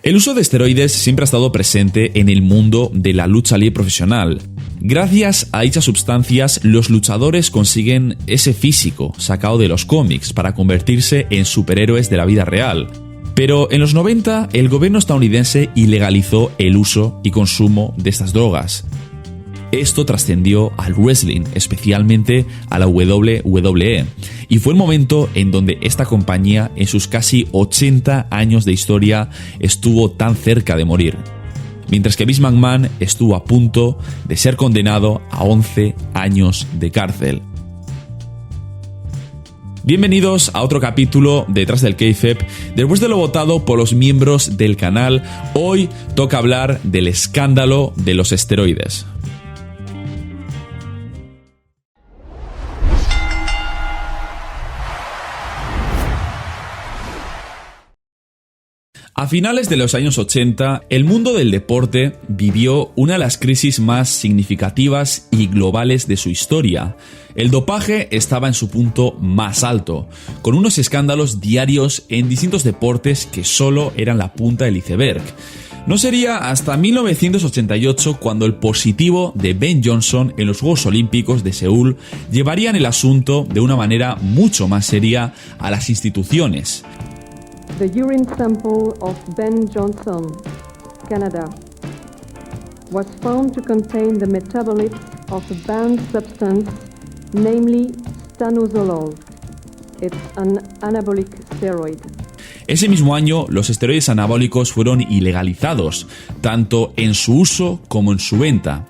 El uso de esteroides siempre ha estado presente en el mundo de la lucha libre profesional. Gracias a dichas sustancias, los luchadores consiguen ese físico sacado de los cómics para convertirse en superhéroes de la vida real. Pero en los 90, el gobierno estadounidense ilegalizó el uso y consumo de estas drogas. Esto trascendió al wrestling, especialmente a la WWE, y fue el momento en donde esta compañía, en sus casi 80 años de historia, estuvo tan cerca de morir. Mientras que Vince McMahon estuvo a punto de ser condenado a 11 años de cárcel. Bienvenidos a otro capítulo de Detrás del Kayfabe. Después de lo votado por los miembros del canal, hoy toca hablar del escándalo de los esteroides. A finales de los años 80, el mundo del deporte vivió una de las crisis más significativas y globales de su historia. El dopaje estaba en su punto más alto, con unos escándalos diarios en distintos deportes que solo eran la punta del iceberg. No sería hasta 1988 cuando el positivo de Ben Johnson en los Juegos Olímpicos de Seúl llevarían el asunto de una manera mucho más seria a las instituciones. The urine sample of Ben Johnson, Canada, was found to contain the metabolites of a banned substance, namely stanozolol. It's an anabolic steroid. Ese mismo año, los esteroides anabólicos fueron ilegalizados, tanto en su uso como en su venta.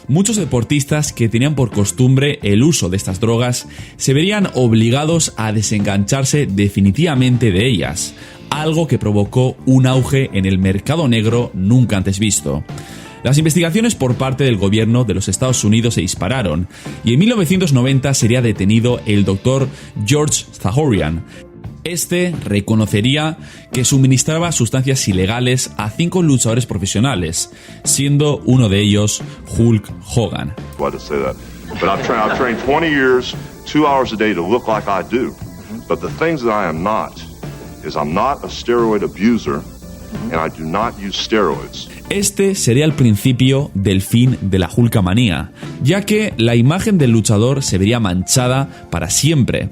Muchos deportistas que tenían por costumbre el uso de estas drogas se verían obligados a desengancharse definitivamente de ellas, algo que provocó un auge en el mercado negro nunca antes visto. Las investigaciones por parte del gobierno de los Estados Unidos se dispararon y en 1990 sería detenido el doctor George Zahorian. Este reconocería que suministraba sustancias ilegales a 5 luchadores profesionales, siendo uno de ellos Hulk Hogan. I've trained 20 years, 2 hours a day to look like I do. But the things that I am not is I'm not a steroid abuser and I do not use steroids. Este sería el principio del fin de la Hulkamanía, ya que la imagen del luchador se vería manchada para siempre.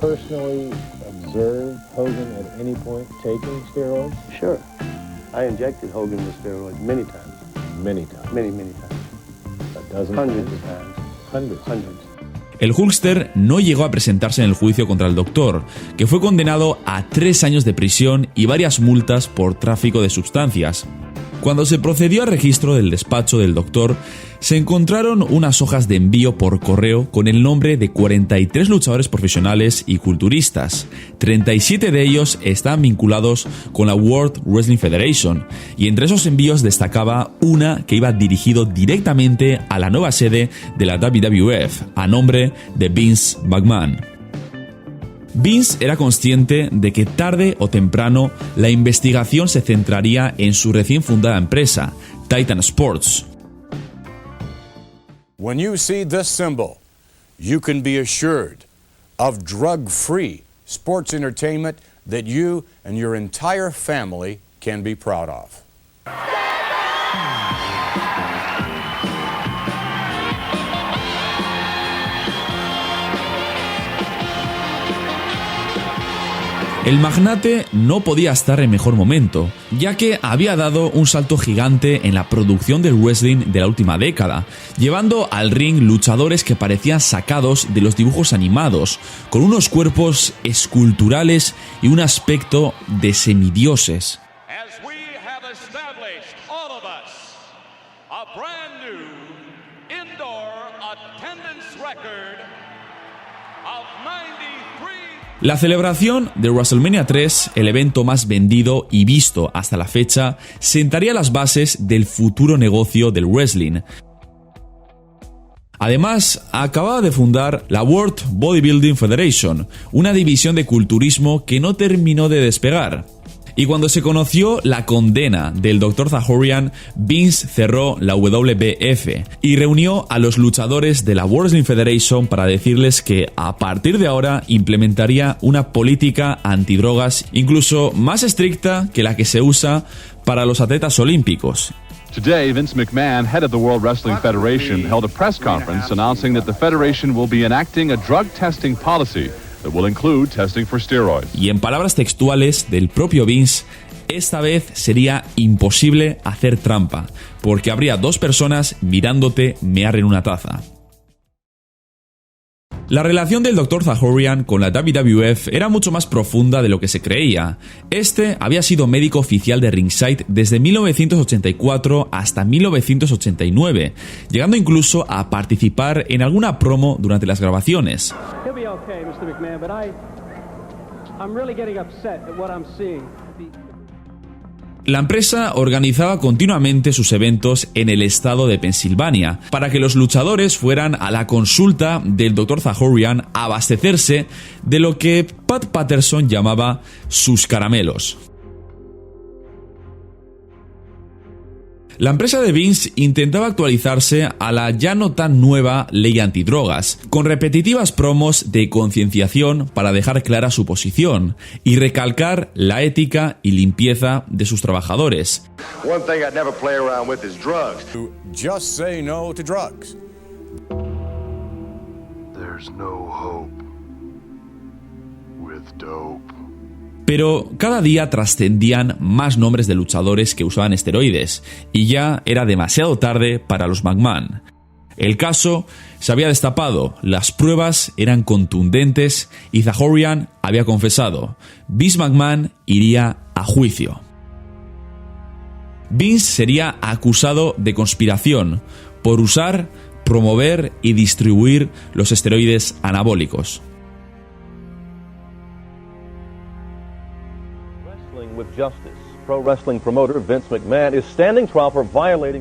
Personally observed Hogan at any point taking steroids? Sure. I injected Hogan with steroids many times. Many times? Many times. A dozen? Hundreds of times. Hundreds. El Hulkster no llegó a presentarse en el juicio contra el doctor, que fue condenado a 3 años de prisión y varias multas por tráfico de sustancias. Cuando se procedió al registro del despacho del doctor, se encontraron unas hojas de envío por correo con el nombre de 43 luchadores profesionales y culturistas. 37 de ellos estaban vinculados con la World Wrestling Federation, y entre esos envíos destacaba una que iba dirigido directamente a la nueva sede de la WWF, a nombre de Vince McMahon. Vince era consciente de que tarde o temprano la investigación se centraría en su recién fundada empresa, Titan Sports. When you see this symbol, you can be assured of drug-free sports entertainment that you and your entire family can be proud of. El magnate no podía estar en mejor momento, ya que había dado un salto gigante en la producción del wrestling de la última década, llevando al ring luchadores que parecían sacados de los dibujos animados, con unos cuerpos esculturales y un aspecto de semidioses. La celebración de WrestleMania 3, el evento más vendido y visto hasta la fecha, sentaría las bases del futuro negocio del wrestling. Además, acababa de fundar la World Bodybuilding Federation, una división de culturismo que no terminó de despegar. Y cuando se conoció la condena del Dr. Zahorian, Vince cerró la WWF y reunió a los luchadores de la World Wrestling Federation para decirles que a partir de ahora implementaría una política antidrogas incluso más estricta que la que se usa para los atletas olímpicos. Today, Vince McMahon, head of the World Wrestling Federation, held a press conference announcing that the Federation will be enacting a drug testing policy that will include testing for steroids. Y en palabras textuales del propio Vince, esta vez sería imposible hacer trampa, porque habría dos personas mirándote mear en una taza. La relación del Dr. Zahorian con la WWF era mucho más profunda de lo que se creía. Este había sido médico oficial de Ringside desde 1984 hasta 1989, llegando incluso a participar en alguna promo durante las grabaciones. He'll be okay, Mr. McMahon, but I'm really getting upset at what I'm seeing. La empresa organizaba continuamente sus eventos en el estado de Pensilvania para que los luchadores fueran a la consulta del Dr. Zahorian a abastecerse de lo que Pat Patterson llamaba sus caramelos. La empresa de Vince intentaba actualizarse a la ya no tan nueva ley antidrogas, con repetitivas promos de concienciación para dejar clara su posición y recalcar la ética y limpieza de sus trabajadores. One thing I'd never play around with is drugs. Just say no to drugs. There's no hope with dope. Pero cada día trascendían más nombres de luchadores que usaban esteroides, y ya era demasiado tarde para los McMahon. El caso se había destapado, las pruebas eran contundentes y Zahorian había confesado. Vince McMahon iría a juicio. Vince sería acusado de conspiración por usar, promover y distribuir los esteroides anabólicos.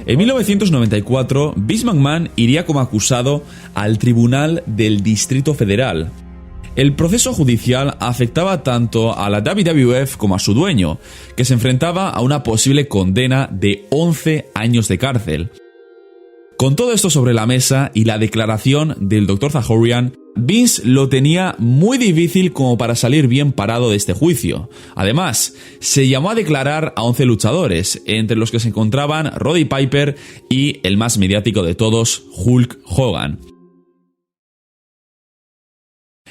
En 1994, Vince McMahon iría como acusado al Tribunal del Distrito Federal. El proceso judicial afectaba tanto a la WWF como a su dueño, que se enfrentaba a una posible condena de 11 años de cárcel. Con todo esto sobre la mesa y la declaración del Dr. Zahorian, Vince lo tenía muy difícil como para salir bien parado de este juicio. Además, se llamó a declarar a 11 luchadores, entre los que se encontraban Roddy Piper y el más mediático de todos, Hulk Hogan.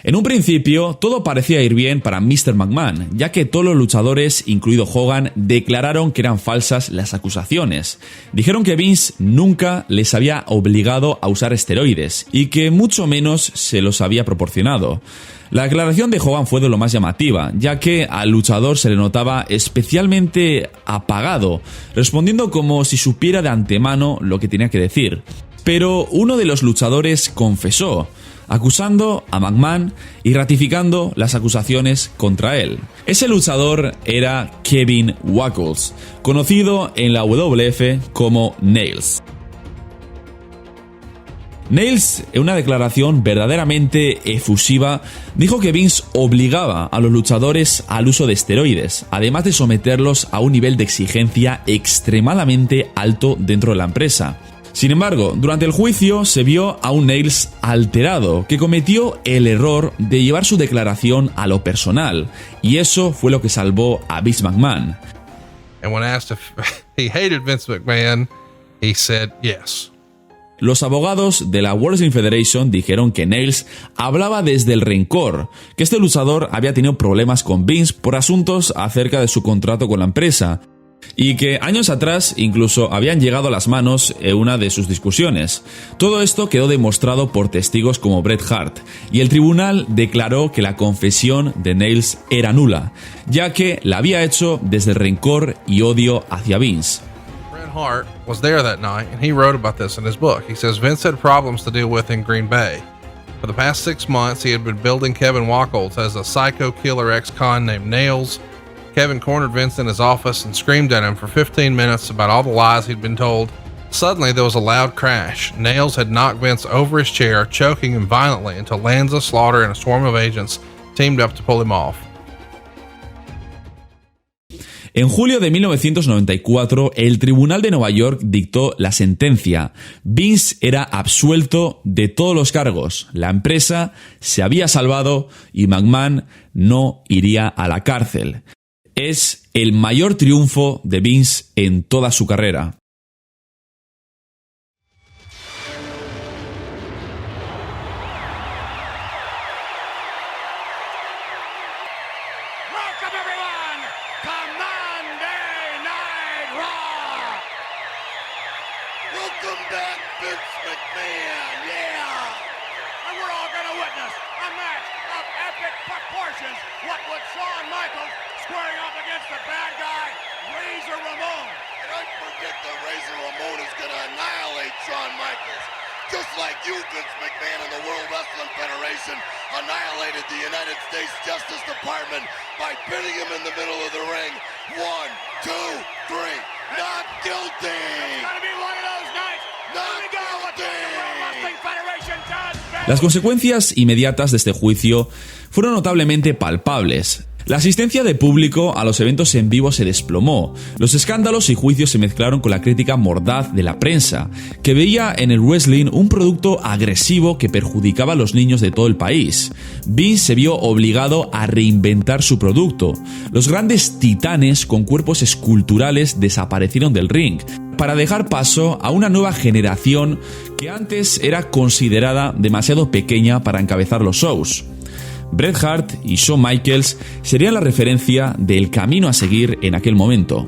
En un principio, todo parecía ir bien para Mr. McMahon, ya que todos los luchadores, incluido Hogan, declararon que eran falsas las acusaciones. Dijeron que Vince nunca les había obligado a usar esteroides y que mucho menos se los había proporcionado. La declaración de Hogan fue de lo más llamativa, ya que al luchador se le notaba especialmente apagado, respondiendo como si supiera de antemano lo que tenía que decir. Pero uno de los luchadores confesó, acusando a McMahon y ratificando las acusaciones contra él. Ese luchador era Kevin Wackles, conocido en la WWF como Nails. Nails, en una declaración verdaderamente efusiva, dijo que Vince obligaba a los luchadores al uso de esteroides, además de someterlos a un nivel de exigencia extremadamente alto dentro de la empresa. Sin embargo, durante el juicio se vio a un Nails alterado, que cometió el error de llevar su declaración a lo personal, y eso fue lo que salvó a Vince McMahon. And when asked if he hated Vince McMahon, he said yes. Los abogados de la World Wrestling Federation dijeron que Nails hablaba desde el rencor, que este luchador había tenido problemas con Vince por asuntos acerca de su contrato con la empresa, y que años atrás incluso habían llegado a las manos en una de sus discusiones. Todo esto quedó demostrado por testigos como Bret Hart, y el tribunal declaró que la confesión de Nails era nula, ya que la había hecho desde el rencor y odio hacia Vince. Bret Hart was there that night and he wrote about this in his book. He says Vince had problems to deal with in Green Bay. For the past 6 months he had been building Kevin Wackles as a psycho killer ex-con named Nails. Kevin cornered Vince in his office and screamed at him for 15 minutes about all the lies he'd been told. Suddenly, there was a loud crash. Nails had knocked Vince over his chair, choking him violently until Lanza, Slaughter, and a swarm of agents teamed up to pull him off. En julio de 1994, el Tribunal de Nueva York dictó la sentencia. Vince era absuelto de todos los cargos. La empresa se había salvado y McMahon no iría a la cárcel. Es el mayor triunfo de Vince en toda su carrera. Welcome back, Vince McMahon, yeah! And we're all gonna witness a match of epic proportions. What with Shawn Michaels squaring off against the bad guy, Razor Ramon. And I predict that Razor Ramon is gonna annihilate Shawn Michaels. Just like you, Vince McMahon, and the World Wrestling Federation annihilated the United States Justice Department by pinning him in the middle of the ring. 1, 2, 3, not guilty! It's gonna be one of those nights. Not guilty! The World Wrestling Federation does. Las consecuencias inmediatas de este juicio fueron notablemente palpables. La asistencia de público a los eventos en vivo se desplomó. Los escándalos y juicios se mezclaron con la crítica mordaz de la prensa, que veía en el wrestling un producto agresivo que perjudicaba a los niños de todo el país. Vince se vio obligado a reinventar su producto. Los grandes titanes con cuerpos esculturales desaparecieron del ring, para dejar paso a una nueva generación que antes era considerada demasiado pequeña para encabezar los shows. Bret Hart y Shawn Michaels serían la referencia del camino a seguir en aquel momento.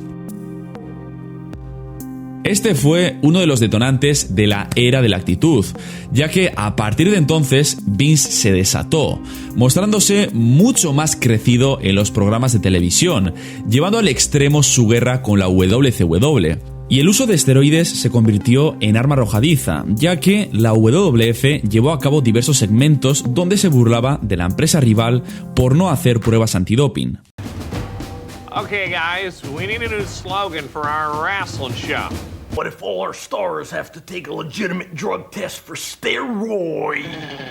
Este fue uno de los detonantes de la era de la actitud, ya que a partir de entonces Vince se desató, mostrándose mucho más crecido en los programas de televisión, llevando al extremo su guerra con la WCW. Y el uso de esteroides se convirtió en arma arrojadiza, ya que la WWF llevó a cabo diversos segmentos donde se burlaba de la empresa rival por no hacer pruebas antidoping. Okay, guys, we need a new slogan for our wrestling show. What if all our stars have to take a legitimate drug test for steroids?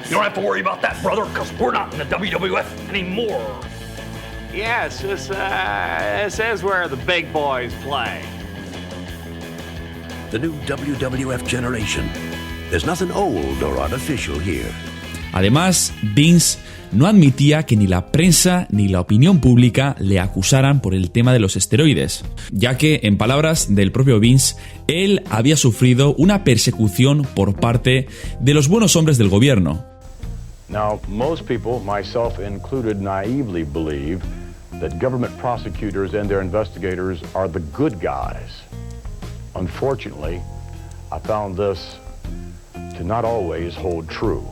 You don't have to worry about that, brother, because we're not in the WWF anymore. Yes, this is where the big boys play. The new WWF generation. There's nothing old or artificial here. Además, Vince no admitía que ni la prensa ni la opinión pública le acusaran por el tema de los esteroides, ya que, en palabras del propio Vince, él había sufrido una persecución por parte de los buenos hombres del gobierno. Now, most people, myself included, naively believe that government prosecutors and their investigators are the good guys. Unfortunately, I found this to not always hold true.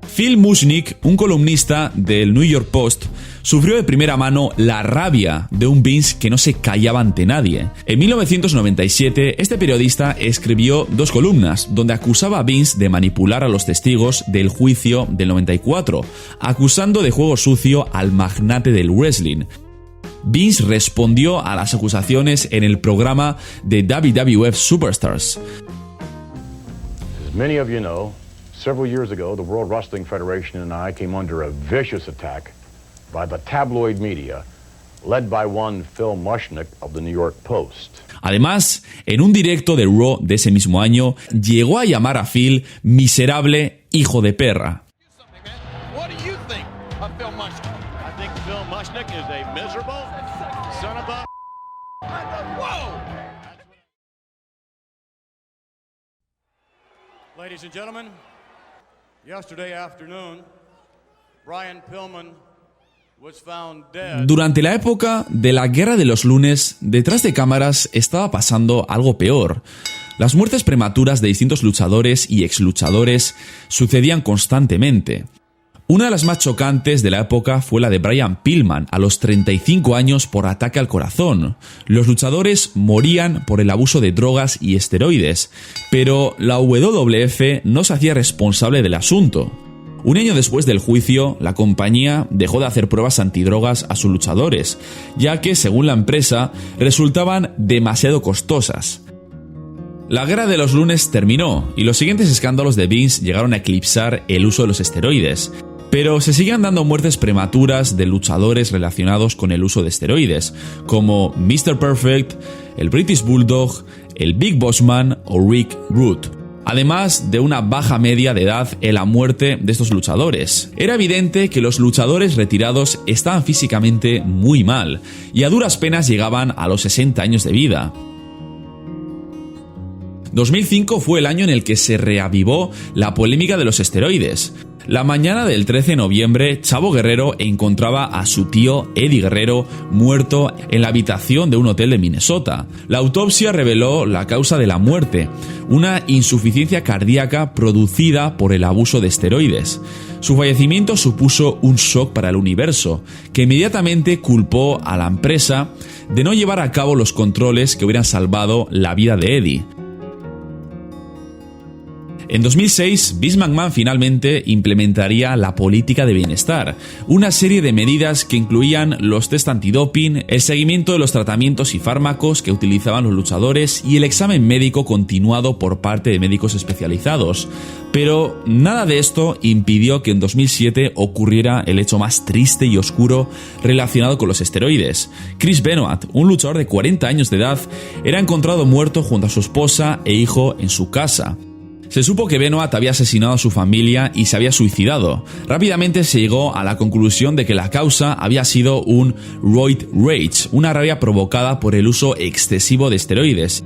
Phil Mushnick, un columnista del New York Post, sufrió de primera mano la rabia de un Vince que no se callaba ante nadie. En 1997, este periodista escribió 2 columnas donde acusaba a Vince de manipular a los testigos del juicio del 94, acusando de juego sucio al magnate del wrestling. Vince respondió a las acusaciones en el programa de WWF Superstars. As many of you know, several years ago, the World Wrestling Federation and I came under a vicious attack by the tabloid media, led by one Phil Mushnick of the New York Post. Además, en un directo de Raw de ese mismo año, llegó a llamar a Phil miserable hijo de perra. What do you think of Phil Mushnick? I think Phil Mushnick is a miserable son of a... Whoa! Ladies and gentlemen, yesterday afternoon, Brian Pillman was found dead. Durante la época de la Guerra de los Lunes, detrás de cámaras estaba pasando algo peor. Las muertes prematuras de distintos luchadores y exluchadores sucedían constantemente. Una de las más chocantes de la época fue la de Brian Pillman, a los 35 años por ataque al corazón. Los luchadores morían por el abuso de drogas y esteroides, pero la WWF no se hacía responsable del asunto. Un año después del juicio, la compañía dejó de hacer pruebas antidrogas a sus luchadores, ya que, según la empresa, resultaban demasiado costosas. La Guerra de los Lunes terminó, y los siguientes escándalos de Vince llegaron a eclipsar el uso de los esteroides. Pero se siguen dando muertes prematuras de luchadores relacionados con el uso de esteroides, como Mr. Perfect, el British Bulldog, el Big Boss Man o Rick Rude. Además de una baja media de edad en la muerte de estos luchadores. Era evidente que los luchadores retirados estaban físicamente muy mal y a duras penas llegaban a los 60 años de vida. 2005 fue el año en el que se reavivó la polémica de los esteroides. La mañana del 13 de noviembre, Chavo Guerrero encontraba a su tío Eddie Guerrero muerto en la habitación de un hotel de Minnesota. La autopsia reveló la causa de la muerte, una insuficiencia cardíaca producida por el abuso de esteroides. Su fallecimiento supuso un shock para el universo, que inmediatamente culpó a la empresa de no llevar a cabo los controles que hubieran salvado la vida de Eddie. En 2006, Vince McMahon finalmente implementaría la política de bienestar, una serie de medidas que incluían los test antidoping, el seguimiento de los tratamientos y fármacos que utilizaban los luchadores y el examen médico continuado por parte de médicos especializados. Pero nada de esto impidió que en 2007 ocurriera el hecho más triste y oscuro relacionado con los esteroides. Chris Benoit, un luchador de 40 años de edad, era encontrado muerto junto a su esposa e hijo en su casa. Se supo que Benoit había asesinado a su familia y se había suicidado. Rápidamente se llegó a la conclusión de que la causa había sido un roid rage, una rabia provocada por el uso excesivo de esteroides.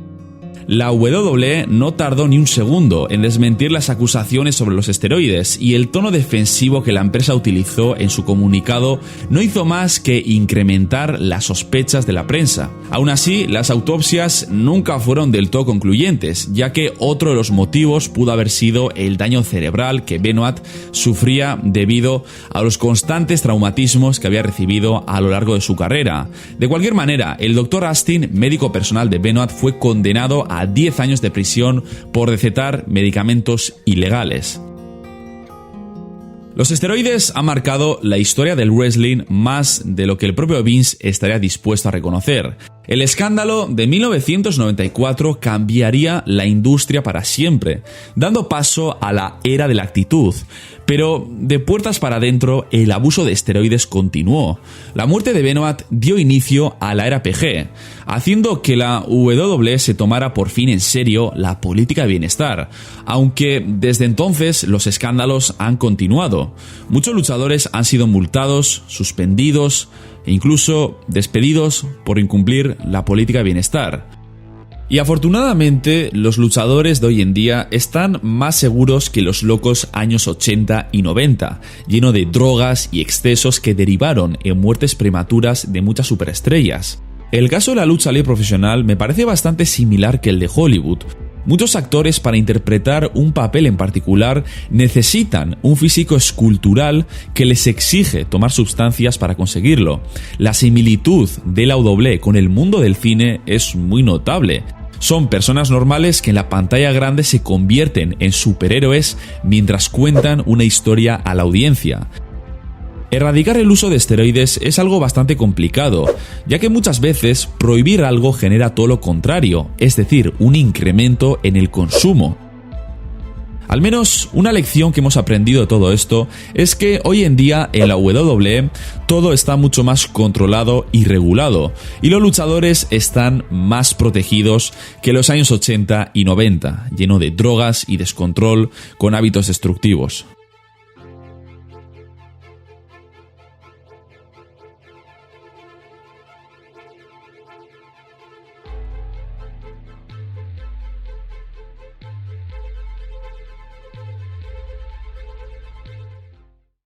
La WWE no tardó ni un segundo en desmentir las acusaciones sobre los esteroides y el tono defensivo que la empresa utilizó en su comunicado no hizo más que incrementar las sospechas de la prensa. Aún así, las autopsias nunca fueron del todo concluyentes, ya que otro de los motivos pudo haber sido el daño cerebral que Benoit sufría debido a los constantes traumatismos que había recibido a lo largo de su carrera. De cualquier manera, el Dr. Austin, médico personal de Benoit, fue condenado a 10 años de prisión por recetar medicamentos ilegales. Los esteroides han marcado la historia del wrestling más de lo que el propio Vince estaría dispuesto a reconocer. El escándalo de 1994 cambiaría la industria para siempre, dando paso a la era de la actitud. Pero de puertas para adentro, el abuso de esteroides continuó. La muerte de Benoit dio inicio a la era PG, haciendo que la WWE se tomara por fin en serio la política de bienestar, aunque desde entonces los escándalos han continuado. Muchos luchadores han sido multados, suspendidos e incluso despedidos por incumplir la política de bienestar. Y afortunadamente, los luchadores de hoy en día están más seguros que los locos años 80 y 90, lleno de drogas y excesos que derivaron en muertes prematuras de muchas superestrellas. El caso de la lucha libre profesional me parece bastante similar que el de Hollywood. Muchos actores, para interpretar un papel en particular, necesitan un físico escultural que les exige tomar sustancias para conseguirlo. La similitud de la WWE con el mundo del cine es muy notable. Son personas normales que en la pantalla grande se convierten en superhéroes mientras cuentan una historia a la audiencia. Erradicar el uso de esteroides es algo bastante complicado, ya que muchas veces prohibir algo genera todo lo contrario, es decir, un incremento en el consumo. Al menos una lección que hemos aprendido de todo esto es que hoy en día en la WWE todo está mucho más controlado y regulado, y los luchadores están más protegidos que los años 80 y 90, lleno de drogas y descontrol con hábitos destructivos.